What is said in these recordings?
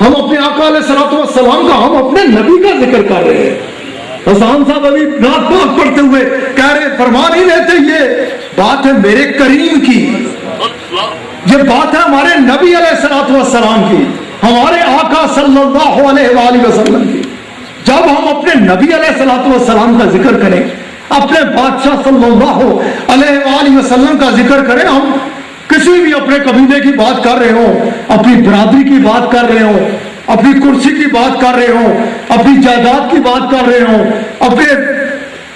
ہم اپنے آقا علیہ الصلوۃ والسلام کا، ہم اپنے نبی کا ذکر کر رہے ہیں۔ حسان صاحب ابھی نعت پاک پڑھتے ہوئے کہہ رہے، فرما نہیں رہتے یہ بات ہے میرے کریم کی، یہ بات ہے ہمارے نبی علیہ الصلوۃ والسلام کی، ہمارے آقا صلی اللہ علیہ وآلہ وسلم کی۔ جب ہم اپنے نبی علیہ الصلوۃ والسلام کا ذکر کریں، اپنے بادشاہ صلی اللہ علیہ وآلہ وسلم کا ذکر کریں، ہم کسی بھی اپنے قبیلے کی بات کر رہے ہوں، اپنی برادری کی بات کر رہے ہوں، اپنی کرسی کی بات کر رہے ہوں، اپنی جائیداد کی بات کر رہے ہوں، اپنے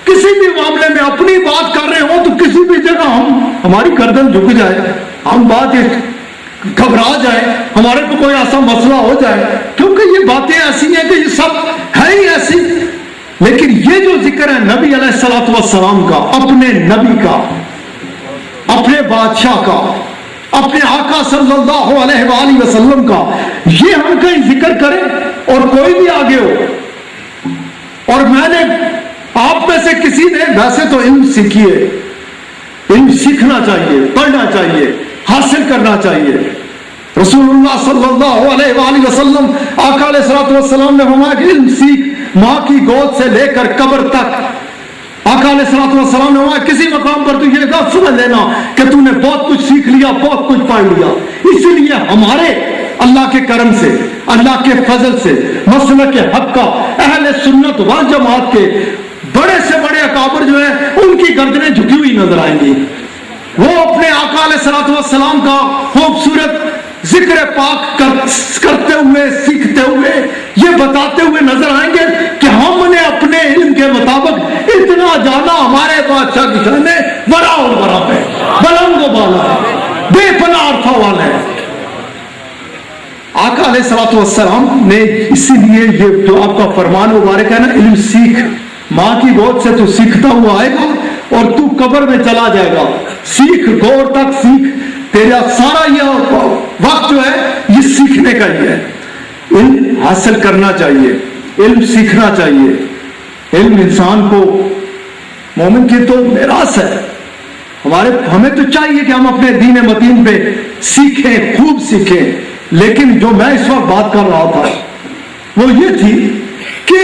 کسی بھی معاملے میں اپنی بات کر رہے ہوں، تو کسی بھی جگہ ہماری گردن جھک جائے، ہم بات گھبرا جائے، ہمارے کو کوئی ایسا مسئلہ ہو جائے، کیونکہ یہ باتیں ایسی ہیں کہ یہ سب ہے ہی ایسی۔ لیکن یہ جو ذکر ہے نبی علیہ الصلوۃ والسلام کا، اپنے نبی کا، اپنے بادشاہ کا، اپنے آقا صلی اللہ علیہ وآلہ وسلم کا، یہ ہم کہیں ذکر کریں اور کوئی بھی آگے ہو، اور میں نے آپ میں سے کسی نے ویسے تو علم سیکھیے، علم سیکھنا چاہیے، پڑھنا چاہیے، حاصل کرنا چاہیے۔ رسول اللہ صلی اللہ علیہ وآلہ وسلم، آقا علیہ الصلوۃ والسلام نے فرمایا کہ علم سیکھ، ماں کی گود سے لے کر قبر تک۔ آقا علیہ الصلوۃ والسلام نے فرمایا کسی مقام پر تو یہ بات سمجھ لینا کہ تو نے بہت کچھ سیکھ لیا، بہت کچھ پڑھ لیا۔ اسی لیے ہمارے اللہ کے کرم سے، اللہ کے فضل سے، مسلک حق کا، اہل سنت و جماعت کے بڑے سے بڑے اکابر جو ہیں، ان کی گردنیں جھکی ہوئی نظر آئیں گی۔ وہ اپنے آقا علیہ الصلوۃ والسلام کا خوبصورت ذکر پاک کرتے ہوئے، سیکھتے ہوئے، یہ بتاتے ہوئے نظر آئیں گے کہ ہم نے اپنے علم کے مطابق اتنا جانا، ہمارے بادشاہ کی شان میں بڑا اور بڑا ہے، بلند و بالا ہے، بے پناہ عرفہ والا ہے۔ آقا علیہ الصلوۃ والسلام نے اسی لیے یہ جو آپ کا فرمان مبارک ہے نا، علم سیکھ، ماں کی گود سے تو سیکھتا ہوا آئے گا اور تو قبر میں چلا جائے گا، سیکھ، گور تک سیکھ، تیرا سارا یہ وقت جو ہے یہ سیکھنے کا ہی ہے۔ علم حاصل کرنا چاہیے، علم سیکھنا چاہیے۔ علم انسان کو، مومن کی تو میراث ہے، ہمیں تو چاہیے کہ ہم اپنے دین متین پہ سیکھیں، خوب سیکھیں۔ لیکن جو میں اس وقت بات کر رہا تھا وہ یہ تھی کہ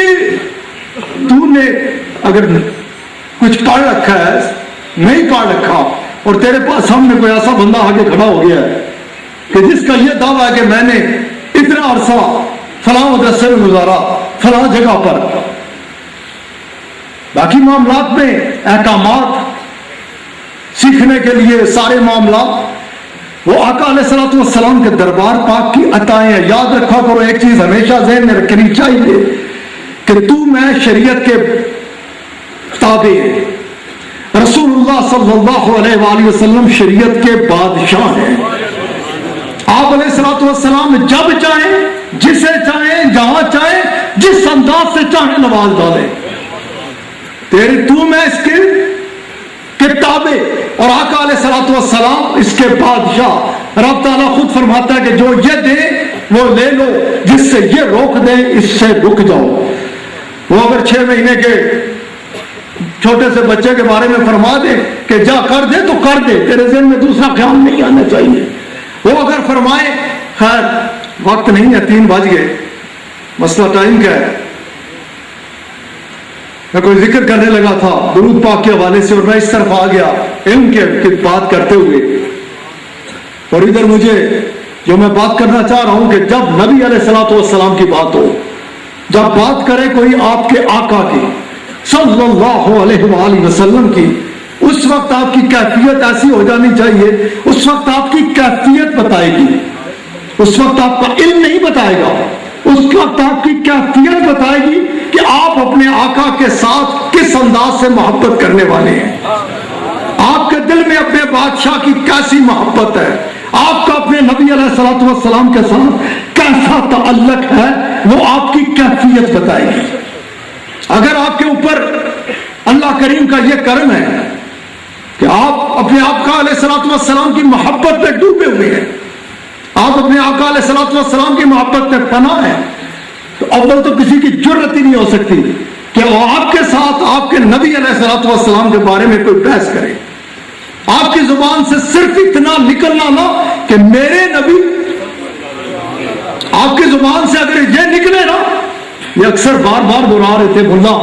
تو نے اگر کچھ پڑھ رکھا ہے، نہیں پڑھ رکھا، اور تیرے پاس سامنے کوئی ایسا بندہ آگے کھڑا ہو گیا ہے کہ جس کا یہ دعویٰ ہے کہ میں نے اتنا عرصہ فلاں مدرسے میں گزارا، فلاں جگہ پر، باقی معاملات میں احکامات سیکھنے کے لیے سارے معاملات وہ آقا علیہ الصلوۃ والسلام کے دربار پاک کی عطائیں ہیں۔ یاد رکھا کرو ایک چیز ہمیشہ ذہن میں رکھنی چاہیے کہ تو میں شریعت کے تابع ہیں، رسول اللہ صلی اللہ علیہ وآلہ وسلم شریعت کے بادشاہ ہیں۔ آپ علیہ الصلوۃ والسلام جب چاہیں، جسے چاہیں، جہاں چاہیں، جس انداز سے چاہیں نواز ڈالیں، تیرے تو میں اس کے تابع، اور آقا علیہ الصلوۃ والسلام اس کے بادشاہ۔ رب تعالیٰ خود فرماتا ہے کہ جو یہ دے وہ لے لو، جس سے یہ روک دیں اس سے رک جاؤ۔ وہ اگر 6 مہینے کے چھوٹے سے بچے کے بارے میں فرما دے کہ جا کر دے تو کر دے، تیرے ذہن میں دوسرا خیال نہیں آنا چاہیے۔ وہ اگر فرمائے، خیر وقت نہیں ہے، 3 بج گئے، مسئلہ ٹائم کا ہے، میں کوئی ذکر کرنے لگا تھا درود پاک کے حوالے سے اور میں اس طرف آ گیا علم کے بات کرتے ہوئے، اور ادھر مجھے جو میں بات کرنا چاہ رہا ہوں کہ جب نبی علیہ الصلوۃ والسلام کی بات ہو، جب بات کرے کوئی آپ کے آقا کی صلی اللہ علیہ وآلہ وسلم کی، اس وقت آپ کی کیفیت ایسی ہو جانی چاہیے، اس وقت آپ کی کیفیت بتائے گی، اس وقت آپ کا علم نہیں بتائے گا، اس وقت آپ کی کیفیت بتائے گی کہ آپ اپنے آقا کے ساتھ کس انداز سے محبت کرنے والے ہیں، آپ کے دل میں اپنے بادشاہ کی کیسی محبت ہے، آپ کا اپنے نبی علیہ الصلوۃ والسلام کے ساتھ کیسا تعلق ہے، وہ آپ کی کیفیت بتائے گی۔ اگر آپ کے اوپر اللہ کریم کا یہ کرم ہے کہ آپ اپنے آقا علیہ الصلوۃ والسلام کی محبت میں ڈوبے ہوئے ہیں، آپ اپنے آقا علیہ الصلوۃ والسلام کی محبت میں پناہ ہیں، تو اول تو کسی کی جرت ہی نہیں ہو سکتی کہ وہ آپ کے ساتھ آپ کے نبی علیہ الصلوۃ والسلام کے بارے میں کوئی بحث کرے۔ آپ کی زبان سے صرف اتنا نکلنا نہ کہ میرے نبی، آپ کی زبان سے اگر یہ نکلے نا، یہ اکثر بار بار دہرا رہے تھے ملا،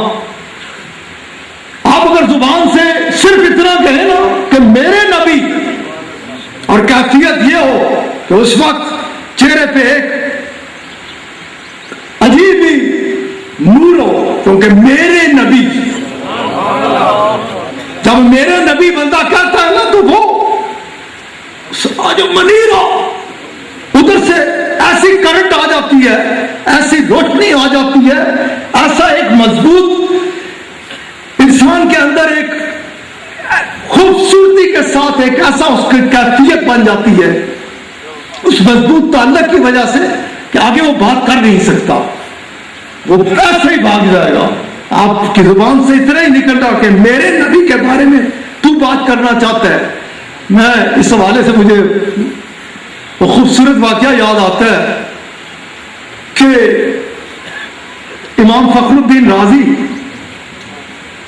آپ اگر زبان سے صرف اتنا کہیں نا کہ میرے نبی، اور کیفیت یہ ہو کہ اس وقت چہرے پہ ایک عجیب ہی نور ہو، کیونکہ میرے نبی، جب میرے نبی بندہ کہتا ہے نا تو وہ جو منیر ہو، ادھر سے ایسی کرنٹ آ جاتی ہے، ایسی روشنی آ جاتی ہے، ایسا ایک مضبوط انسان کے اندر ایک خوبصورتی کے ساتھ ایک ایسا اس کی کیفیت بن جاتی ہے اس مضبوط تعلق کی وجہ سے کہ آگے وہ بات کر نہیں سکتا، وہ ایسے ہی بھاگ جائے گا۔ آپ کی زبان سے اتنا ہی نکل رہا کہ میرے نبی کے بارے میں تو بات کرنا چاہتا ہے۔ میں اس حوالے سے مجھے وہ خوبصورت واقعہ یاد آتا ہے کہ امام فخر الدین رازی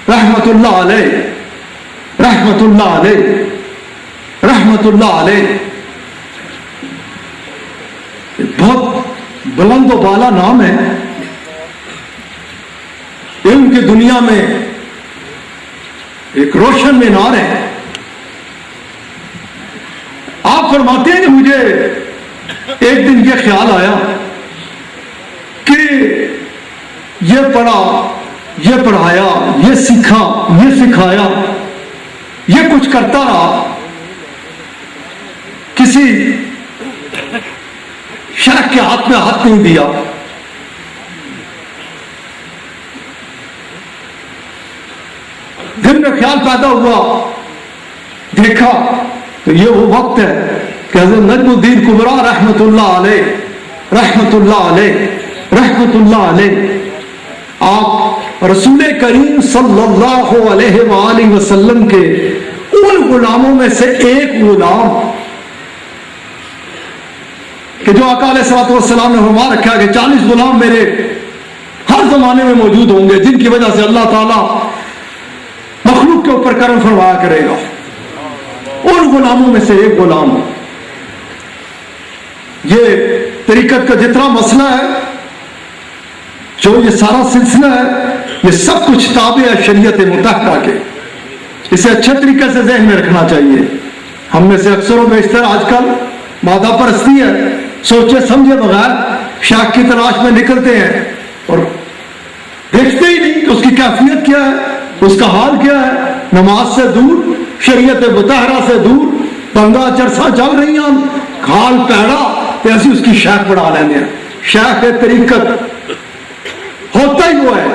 رحمت اللہ علیہ رحمت اللہ علیہ رحمت اللہ علیہ، بہت بلند و بالا نام ہے، علم کی دنیا میں ایک روشن مینار ہے۔ آپ فرماتے ہیں کہ مجھے ایک دن یہ خیال آیا کہ یہ پڑھا، یہ پڑھایا، یہ سیکھا، یہ سکھایا، یہ کچھ کرتا رہا، کسی شیخ کے ہاتھ میں ہاتھ نہیں دیا، دل میں خیال پیدا ہوا، دیکھا تو یہ وہ وقت ہے کہ حضرت نجم الدین کبریٰ رحمت اللہ علیہ رحمت اللہ علیہ رحمت اللہ علیہ، آپ رسول کریم صلی اللہ علیہ وآلہ وسلم کے ان غلاموں میں سے ایک غلام کہ جو آقا علیہ الصلوۃ والسلام نے فرما رکھا کہ 40 غلام میرے ہر زمانے میں موجود ہوں گے جن کی وجہ سے اللہ تعالیٰ مخلوق کے اوپر کرم فرمایا کرے گا، ان غلاموں میں سے ایک غلام۔ یہ طریقت کا جتنا مسئلہ ہے، جو یہ سارا سلسلہ ہے، یہ سب کچھ تابع ہے شریعت متحدہ کے، اسے اچھے طریقے سے ذہن میں رکھنا چاہیے۔ ہم میں سے اکثر و بیشتر آج کل مادہ پرستی ہے، سوچے سمجھے بغیر شاخ کی تلاش میں نکلتے ہیں اور دیکھتے ہی نہیں کہ اس کی کیفیت کیا ہے، اس کا حال کیا ہے، نماز سے دور، شریعت مطہرہ سے دور، بندہ چرسا چل رہی ہیں، کھال پیڑا تے اسی اس کی شیخ بڑھا لینے ہیں۔ شیخ طریقت ہوتا ہی وہ ہے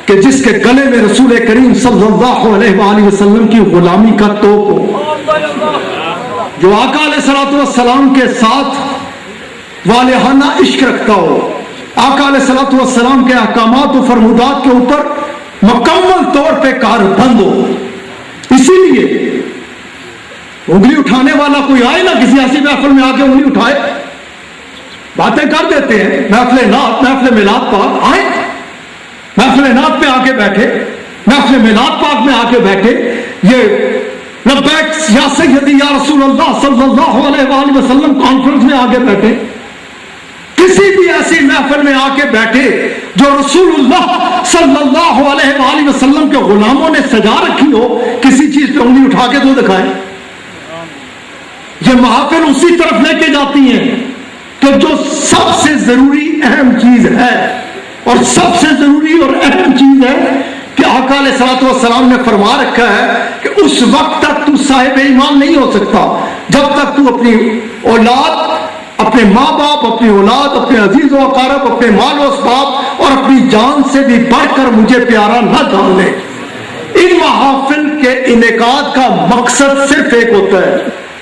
کہ جس کے گلے میں رسول کریم صلی اللہ علیہ وآلہ وسلم کی غلامی کا توپ ہو، جو آقا علیہ الصلوۃ والسلام کے ساتھ والہانہ عشق رکھتا ہو، آقا علیہ الصلوۃ والسلام کے احکامات و فرمودات کے اوپر مکمل طور پہ کاربند ہو۔ اسی لیے انگلی اٹھانے والا کوئی آئے نا کسی ایسی محفل میں آ کے انگلی اٹھائے، باتیں کر دیتے ہیں، محفل نعت، محفل میلاد پاک، آئے محفل نعت پہ آ کے بیٹھے، محفل میلاد پاک میں آ کے بیٹھے، یہ لبیک یا سیدی یا رسول اللہ صلی اللہ علیہ وآلہ وسلم کانفرنس میں آ کے بیٹھے، کسی بھی ایسی محفل میں آ کے بیٹھے جو رسول اللہ صلی اللہ علیہ وآلہ وسلم کے غلاموں نے سجا رکھی ہو، کسی چیز پہ انگلی اٹھا کے تو دکھائیں۔ یہ محافل اسی طرف لے کے جاتی ہیں کہ جو سب سے ضروری اہم چیز ہے، اور سب سے ضروری اور اہم چیز ہے کہ آقا علیہ الصلوۃ والسلام نے فرما رکھا ہے کہ اس وقت تک تو صاحب ایمان نہیں ہو سکتا جب تک تو اپنی اولاد، اپنے ماں باپ، اپنی اولاد، اپنے عزیز و اقارب، اپنے مال و اسباب اور اپنی جان سے بھی بڑھ کر مجھے پیارا نہ جان لے۔ ان محافل کے انعقاد کا مقصد صرف ایک ہوتا ہے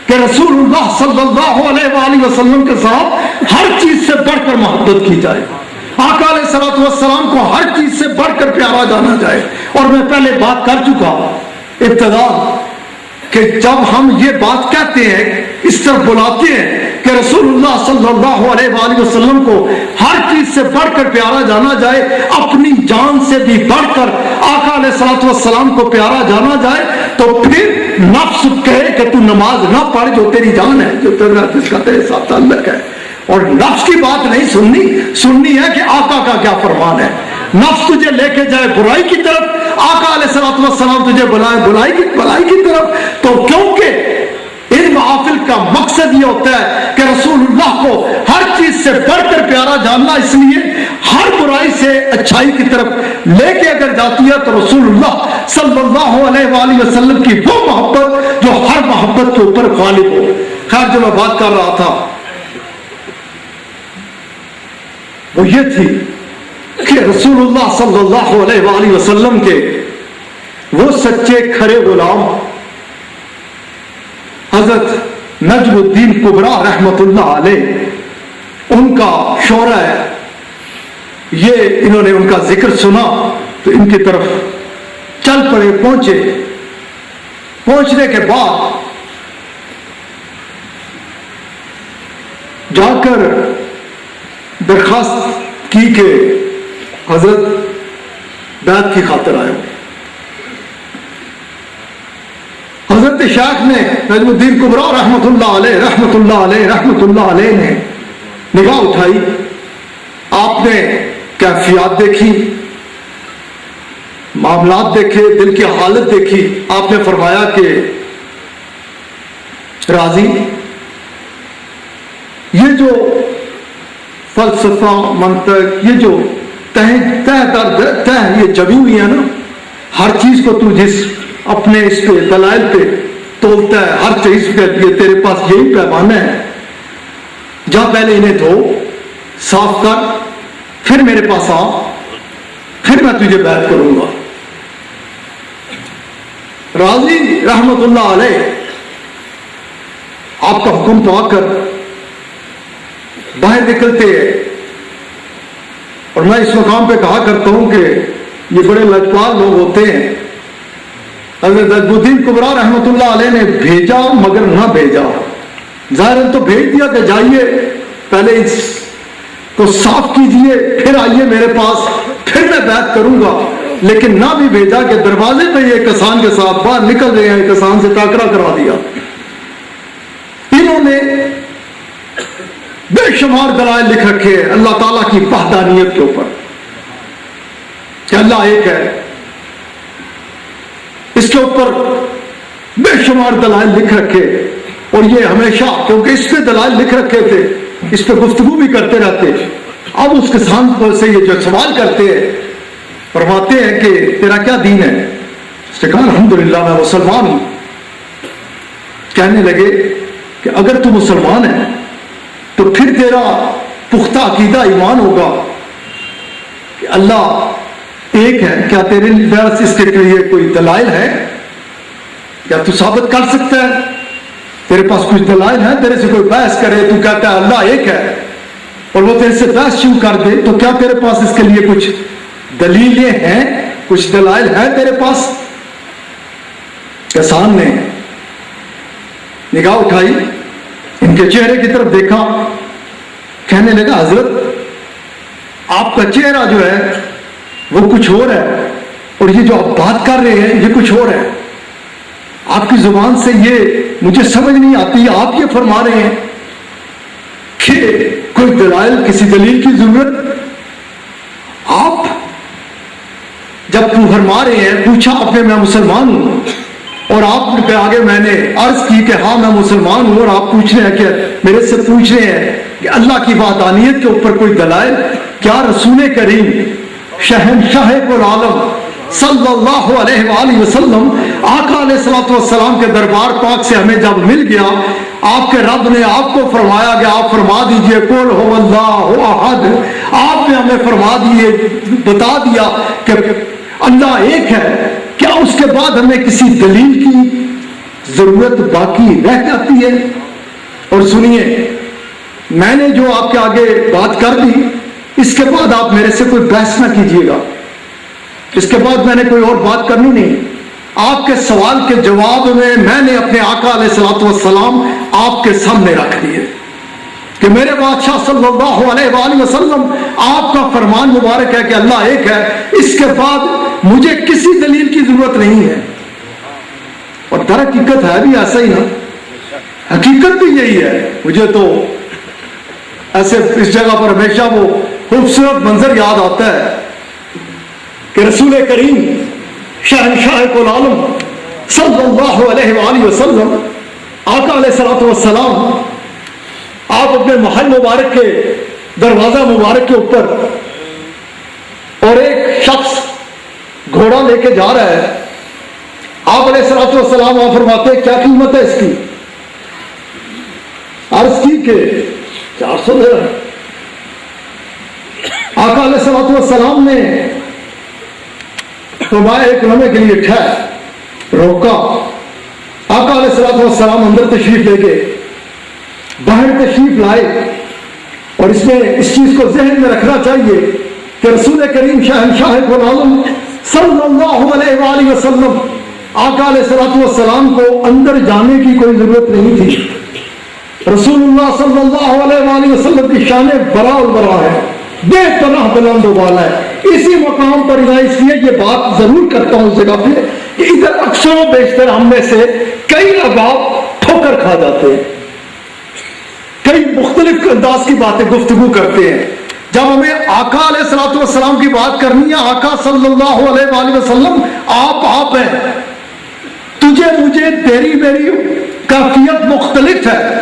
کہ رسول اللہ صلی اللہ علیہ وآلہ وسلم کے ساتھ ہر چیز سے بڑھ کر محبت کی جائے، آقا علیہ الصلوۃ والسلام کو ہر چیز سے بڑھ کر پیارا جانا جائے۔ اور میں پہلے بات کر چکا ابتدا کہ جب ہم یہ بات کہتے ہیں، اس طرح بلاتے ہیں کہ رسول اللہ صلی اللہ علیہ وآلہ وسلم کو ہر چیز سے بڑھ کر پیارا جانا جائے، اپنی جان سے بھی بڑھ کر آقا علیہ الصلوۃ والسلام کو پیارا جانا جائے، تو پھر نفس کہے کہ تو نماز نہ پڑھ جو تیری جان ہے، جو تیرا جس کا تیرے ساتھ تعلق ہے، اور نفس کی بات نہیں سننی ہے کہ آقا کا کیا فرمان ہے. نفس تجھے لے کے جائے برائی کی طرف، آقا علیہ الصلوۃ والسلام تجھے بلائے بلائی کی طرف. تو کیونکہ ان محافل کا مقصد یہ ہوتا ہے کہ رسول اللہ کو ہر چیز سے بڑھ کر پیارا جاننا، اس لیے ہر برائی سے اچھائی کی طرف لے کے اگر جاتی ہے تو رسول اللہ صلی اللہ علیہ وآلہ وسلم کی وہ محبت جو ہر محبت کے اوپر غالب ہو. خیر، جو میں بات کر رہا تھا وہ یہ تھی کہ رسول اللہ صلی اللہ علیہ وآلہ وسلم کے وہ سچے کھرے غلام حضرت نجم الدین کبریٰ رحمت اللہ علیہ، ان کا شورا ہے یہ، انہوں نے ان کا ذکر سنا تو ان کی طرف چل پڑے، پہنچنے کے بعد جا کر درخواست کی کہ حضرت بیعت کی خاطر آئے. حضرت شیخ نے نجم الدین کبریٰ رحمت اللہ علیہ نے نگاہ اٹھائی، آپ نے کیفیات دیکھی، معاملات دیکھے، دل کی حالت دیکھی. آپ نے فرمایا کہ راضی، یہ جو فلسفہ منطق، یہ جو تہ یہ جمی ہوئی ہے نا، ہر چیز کو تو جس اپنے اس پہ دلائل پہ تولتا ہے، ہر چیز پہ یہ تیرے پاس یہی پیمانہ ہے، جا پہلے انہیں دھو صاف کر، پھر میرے پاس آ، پھر میں تجھے بیعت کروں گا. راضی رحمت اللہ علیہ آپ کا حکم پا کر باہر نکلتے ہیں. اور میں اس مقام پہ کہا کرتا ہوں کہ یہ بڑے لجپال لوگ ہوتے ہیں. حضرت نجم الدین کبریٰ رحمت اللہ علیہ نے بھیجا مگر نہ بھیجا، ظاہر تو بھیج دیا کہ جائیے پہلے اس کو صاف کیجئے، پھر آئیے میرے پاس، پھر میں بیعت کروں گا. لیکن نہ بھی بھیجا کہ دروازے پہ یہ کسان کے ساتھ باہر نکل رہے ہیں، کسان سے ٹاکرا کرا دیا. انہوں نے بے شمار دلائل لکھ رکھے ہیں اللہ تعالیٰ کی وحدانیت کے اوپر کہ اللہ ایک ہے. اس کے اوپر بے شمار دلائل لکھ رکھے، اور یہ ہمیشہ کیونکہ اس پہ دلائل لکھ رکھے تھے اس پہ گفتگو بھی کرتے رہتے. اب اس کسان سے یہ جو سوال کرتے ہیں، فرماتے ہیں کہ تیرا کیا دین ہے؟ اس نے کہا الحمدللہ میں مسلمان ہوں. کہنے لگے کہ اگر تو مسلمان ہے تو پھر تیرا پختہ عقیدہ ایمان ہوگا کہ اللہ ایک ہے. کیا تیرے پاس اس کے لیے کوئی دلائل ہے؟ کیا تو ثابت کر سکتا ہے؟ تیرے پاس کچھ دلائل ہے؟ تیرے سے کوئی بحث کرے، تو کہتا ہے اللہ ایک ہے، اور وہ تیرے سے بحث شروع کر دے، تو کیا تیرے پاس اس کے لیے کچھ دلیلیں ہیں، کچھ دلائل ہیں تیرے پاس؟ کسان نے نگاہ اٹھائی، ان کے چہرے کی طرف دیکھا، کہنے لگا حضرت آپ کا چہرہ جو ہے وہ کچھ اور ہے، اور یہ جو آپ بات کر رہے ہیں یہ کچھ اور ہے. آپ کی زبان سے یہ مجھے سمجھ نہیں آتی. آپ یہ فرما رہے ہیں کہ کوئی دلائل، کسی دلیل کی ضرورت. آپ جب فرما رہے ہیں، پوچھا آپ نے میں مسلمان ہوں، اور آپ کے آگے میں نے عرض کی کہ ہاں میں مسلمان ہوں، اور آپ پوچھ رہے ہیں کہ میرے سے پوچھ رہے ہیں کہ اللہ کی وحدانیت کے اوپر کوئی دلائل. کیا رسول کریم شہنشاہ العالم صلی اللہ علیہ وآلہ وسلم آقا علیہ الصلوۃ والسلام کے دربار پاک سے ہمیں جب مل گیا، آپ کے رب نے آپ کو فرمایا کہ آپ فرما دیجئے قل هو اللہ احد. آپ نے ہمیں فرما دیے، بتا دیا کہ اللہ ایک ہے. کیا اس کے بعد ہمیں کسی دلیل کی ضرورت باقی رہ جاتی ہے؟ اور سنیے، میں نے جو آپ کے آگے بات کر دی، اس کے بعد آپ میرے سے کوئی بحث نہ کیجیے گا. اس کے بعد میں نے کوئی اور بات کرنی نہیں. آپ کے سوال کے جواب میں نے اپنے آقا علیہ الصلوۃ والسلام آپ کے سامنے رکھ دیے کہ میرے بادشاہ صلی اللہ علیہ وآلہ وسلم آپ کا فرمان مبارک ہے کہ اللہ ایک ہے. اس کے بعد مجھے کسی دلیل کی ضرورت نہیں ہے. اور در حقیقت ہے بھی ایسا ہی نا، حقیقت بھی یہی ہے. مجھے تو ایسے اس جگہ پر ہمیشہ وہ خوبصورت منظر یاد آتا ہے کہ رسول کریم شہنشاہ کل عالم صلی اللہ علیہ وآلہ وسلم آقا علیہ الصلوۃ والسلام آپ اپنے محل مبارک کے دروازہ مبارک کے اوپر اور ایک شخص گھوڑا لے کے جا رہا ہے. آپ علیہ الصلوۃ والسلام آپ فرماتے ہیں کیا قیمت ہے اس کی؟ عرض کی کہ 400 درہم. آقا علیہ الصلوۃ والسلام نے فرمایا ایک لمحے کے لیے ٹھہر، روکا. آقا علیہ الصلوۃ والسلام اندر تشریف لے گئے، باہر تشریف لائے. اور اس میں اس چیز کو ذہن میں رکھنا چاہیے کہ رسول کریم شہنشاہ کل عالم صلی اللہ علیہ وآلہ وسلم آقا علیہ الصلوۃ والسلام کو اندر جانے کی کوئی ضرورت نہیں تھی. رسول اللہ صلی اللہ علیہ وآلہ وسلم کی شان برا البرا ہے، بے پناہ بلند و بالا ہے. اسی مقام پر میں اس لیے یہ بات ضرور کرتا ہوں اس جگہ پہ کہ ادھر اکثر و بیشتر ہم میں سے کئی احباب ٹھوکر کھا جاتے ہیں، کئی مختلف انداز کی باتیں گفتگو کرتے ہیں. جب ہمیں آقا علیہ الصلوۃ والسلام کی بات کرنی ہے، آقا صلی اللہ علیہ وآلہ وسلم آپ ہیں. تجھے مجھے تیری میری کیفیت مختلف ہے،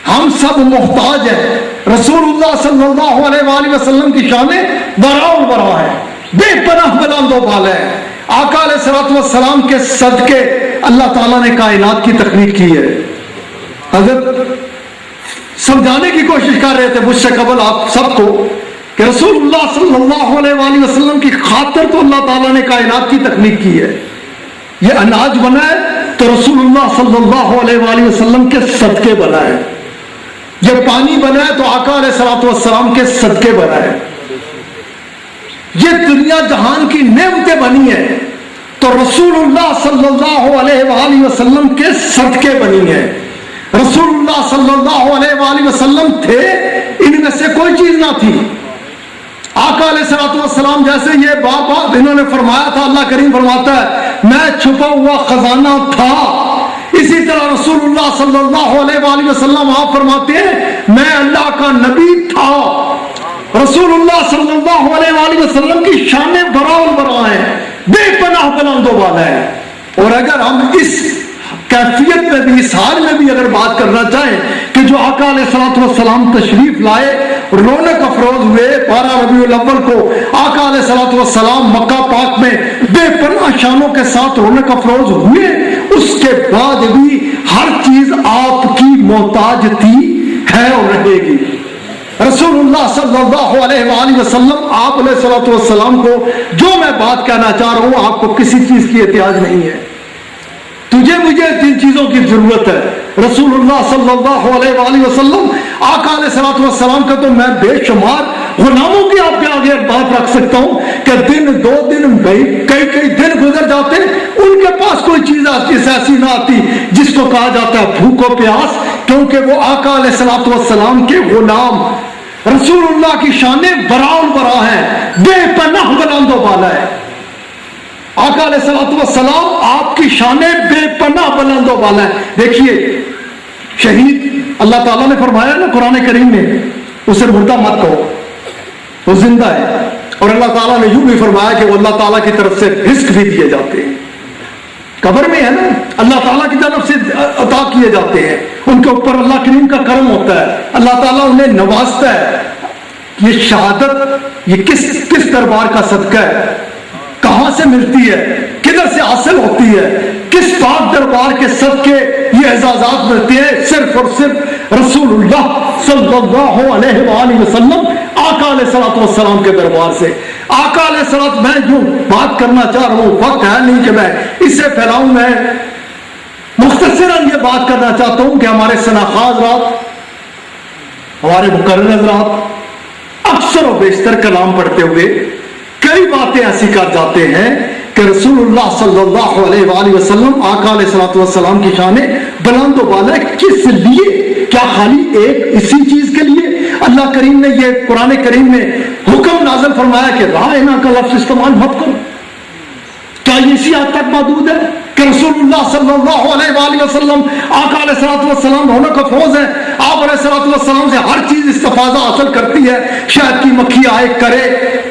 ہم سب محتاج ہیں. رسول اللہ صلی اللہ علیہ وآلہ وسلم کی شانیں برا برا ہے، بے پناہ بلند و بالا ہے. آقا علیہ الصلوۃ والسلام کے صدقے اللہ تعالیٰ نے کائنات کی تخلیق کی ہے. حضرت سمجھانے کی کوشش کر رہے تھے مجھ سے قبل آپ سب کو کہ رسول اللہ صلی اللہ علیہ وآلہ وسلم کی خاطر تو اللہ تعالیٰ نے کائنات کی تخلیق کی ہے. یہ اناج بنا ہے تو رسول اللہ صلی اللہ علیہ وآلہ وسلم کے صدقے بنا ہے. یہ پانی بنا ہے تو آقا علیہ الصلوۃ والسلام کے صدقے بنا ہے. یہ دنیا جہان کی نعمتیں بنی ہیں تو رسول اللہ صلی اللہ علیہ وآلہ وسلم کے صدقے بنی ہیں. رسول اللہ صلی اللہ علیہ وآلہ وسلم تھے، ان میں سے کوئی چیز نہ تھی. آقا علیہ الصلوۃ والسلام جیسے یہ بات انہوں نے فرمایا تھا، اللہ کریم فرماتا ہے میں چھپا ہوا خزانہ تھا. اسی طرح رسول اللہ صلی اللہ علیہ وآلہ وسلم آپ فرماتے ہیں میں اللہ کا نبی تھا. رسول اللہ صلی اللہ علیہ وآلہ وسلم کی شانیں برا برا ہیں، بے پناہ بلند و بالا ہے. اور اگر ہم اس کیفیت میں بھی، اس حال میں بھی اگر بات کرنا چاہیں کہ جو آقا علیہ الصلوۃ والسلام تشریف لائے، رونق افروز ہوئے 12 ربیع الاول کو آقا علیہ الصلوۃ والسلام مکہ پاک میں بے پناہ شانوں کے ساتھ رونق افروز ہوئے، اس کے بعد بھی ہر چیز آپ کی محتاج تھی، ہے اور رہے گی. رسول اللہ صلی اللہ علیہ وآلہ وسلم آپ علیہ الصلوۃ والسلام کو جو میں بات کہنا چاہ رہا ہوں، آپ کو کسی چیز کی احتیاج نہیں ہے. تجھے مجھے جن چیزوں کی ضرورت ہے رسول اللہ صلی اللہ علیہ وآلہ وسلم آقا علیہ الصلوۃ والسلام کا تو میں بے شمار غلاموں کی آپ کے آگے بات رکھ سکتا ہوں کہ دن 2 دن کئی دن گزر جاتے ان کے پاس کوئی چیز ایسی نہ آتی جس کو کہا جاتا ہے بھوک و پیاس، کیونکہ وہ آقا علیہ الصلوۃ والسلام کے غلام. رسول اللہ کی شانیں برا برا ہیں، بے پناہ بلند و بالا ہے. آقا علیہ الصلوۃ والسلام آپ کی شانیں بے پناہ بلند و بالا ہے. دیکھیے شہید اللہ تعالیٰ نے فرمایا نا قرآن کریم میں، اسے مردہ مت کہو، وہ زندہ ہے. اور اللہ تعالیٰ نے یوں بھی فرمایا کہ وہ اللہ تعالیٰ کی طرف سے رزق بھی دیے جاتے ہیں. قبر میں ہے نا، اللہ تعالیٰ کی طرف سے عطا کیے جاتے ہیں، ان کے اوپر اللہ کریم کا کرم ہوتا ہے، اللہ تعالیٰ انہیں نوازتا ہے. یہ شہادت یہ کس دربار کا صدقہ ہے، کہاں سے ملتی ہے، کدھر سے حاصل ہوتی ہے، کس پاک دربار کے صدقے یہ اعزازات ملتے ہیں؟ صرف اور صرف رسول اللہ صلی اللہ علیہ وآلہ وسلم آقا علیہ الصلوۃ والسلام کے دربار سے. آقا علیہ الصلوۃ، میں جو بات کرنا چاہ رہا ہوں وقت ہے نہیں کہ میں اسے پھیلاؤں، میں مختصراً یہ بات کرنا چاہتا ہوں کہ ہمارے شناخواہ حضرات، ہمارے مقرر حضرات اکثر و بیشتر کلام پڑھتے ہوئے کئی باتیں ایسی کر جاتے ہیں کہ رسول اللہ صلی اللہ علیہ وآلہ وسلم آقا علیہ الصلوۃ والسلام کی شانیں بلند و بالا. کس لیے؟ کیا خالی ایک اسی چیز کے لیے اللہ کریم نے یہ قرآن کریم میں حکم نازل فرمایا کہ رائنا کا لفظ استعمال مت کرو؟ کیا یہ اسی حد تک محدود ہے کہ رسول اللہ صلی اللہ علیہ وآلہ وسلم آقا علیہ الصلوۃ والسلام رونق افروز ہیں، آپ علیہ السلام سے ہر چیز استفادہ حاصل کرتی ہے. شہد کی مکھی آئے کرے,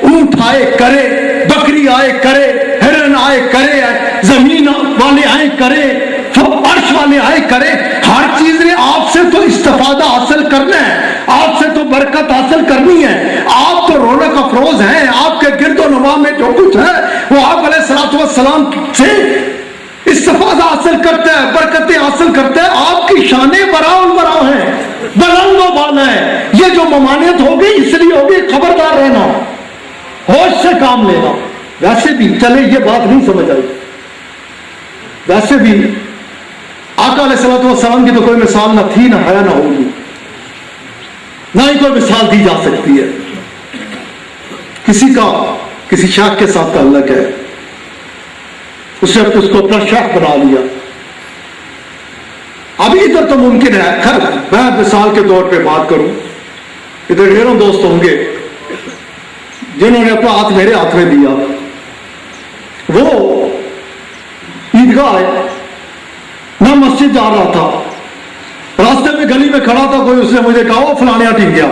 اونٹ آئے کرے, بکری آئے کرے, ہرن آئے کرے, زمین والے آئے کرے, عرش والے آئے کرے, ہر چیز نے آپ سے تو استفادہ حاصل کرنا ہے, آپ سے تو برکت حاصل کرنی ہے. آپ تو رونق افروز ہیں, آپ کے گرد و نواح میں جو کچھ ہے وہ آپ علیہ السلام سے استفادہ حاصل کرتا ہے, برکتیں حاصل کرتا ہے. آپ کی شانیں براء البراء ہیں, بلند و بالا ہے. یہ جو ممانعت ہوگی اس لیے ہوگی, خبردار رہنا, ہوش سے کام لینا. ویسے بھی چلے یہ بات نہیں سمجھ آئی, ویسے بھی آقا علیہ السلام کی تو کوئی مثال نہ تھی, نہ ہے, نہ ہوگی, نہ ہی کوئی مثال دی جا سکتی ہے. کسی کا کسی شیخ کے ساتھ تعلق ہے, اس کو اپنا شیخ بنا لیا. ابھی ادھر تو ممکن ہے, خیر میں مثال کے طور پہ بات کروں, ادھر ڈھیروں دوست ہوں گے جنہوں نے اپنا ہاتھ میرے ہاتھ میں دیا. وہ عیدگاہ ہے, میں مسجد جا رہا تھا, راستے میں گلی میں کھڑا تھا, کوئی اس نے مجھے کہا وہ فلانیا ٹھیک گیا.